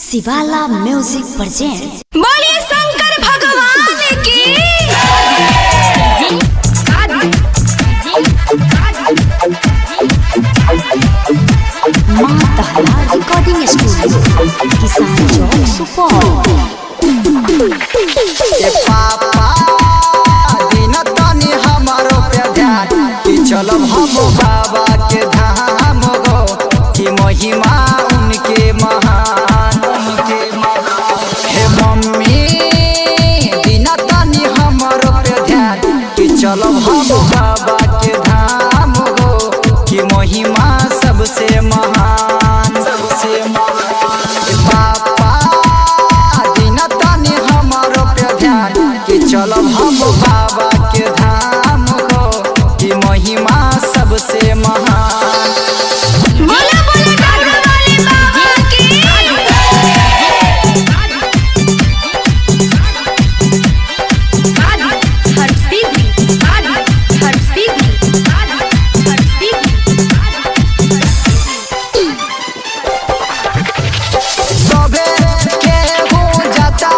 शिवाला music present. बोलिए शंकर भगवान की। माँ तहला रिकॉर्डिंग स्टूडियो, किसान चौक सुपौल। पापा दिन तनी हमारो पे ध्यान कि चलब हम बाबा के धाम गो कि महिमा उनके महान हे मम्मी दिन तनी हमारो पे ध्यान कि चलब हम बाबा के धाम गो कि महिमा सबसे महान पापा दिन तनी हमारो पे ध्यान कि चलब हम बाबा के धाम हो कि महिमा सबसे महान। बोला बोला डमरू वाले बाबा की। सबे केहू जाता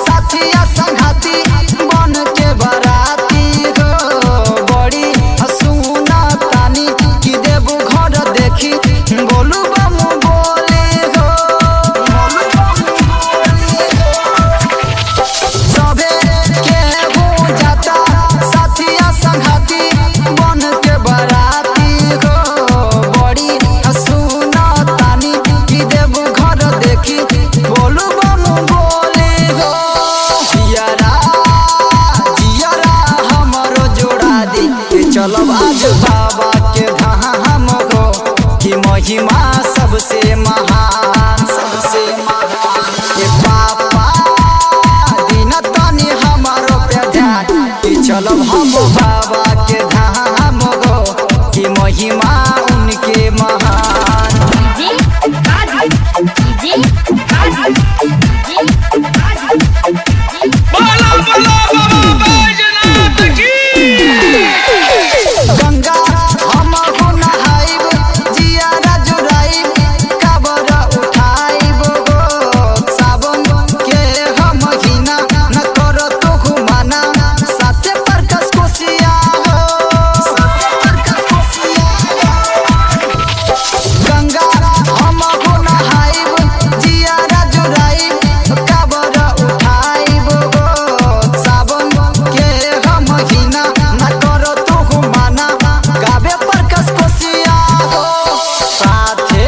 साथिया संघाती बन के बराती हो बड़ी हसूना तानी कि देबू घर देखी बोलू बम बोली हो सबे केहू जाता साथिया संघाती बन के बराती हो बड़ी हसूना तानी कि देबू घर देखी बोलू बम बोली हो जियरा हमरो जोड़ा दी कि चलब आज बाबा के धाम हो कि महिमा सबसे महान ये पापा दिन तनी हमारो पे ध्यान कि चलब हम बाबा के धाम हो कि महिमा उनके महान। गंगा हम नहाइब जियारा जुराइब काबर उठाइब गो सावन के हम महीना न करो तो घुमाना साथे प्रकाश कोसिया हो गंगा हम नहाइब जियारा जुराइब काबर उठाइब गो सावन के हम महीना न करो तो घुमाना गावे प्रकाश कोसिया हो साथे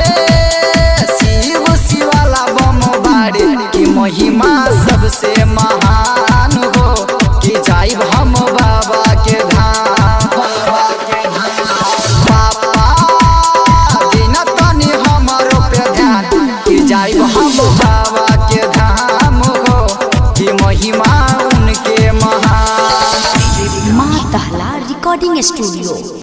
शिवाला बम बाड़े कि महिमा सबसे महान हो कि जाइब हम बाबा के धाम पापा दिन तनी हमारो पे ध्यान कि जाइब हम बाबा के धाम हो कि महिमा उनके महान। माँ तहला रिकॉर्डिंग स्टूडियो।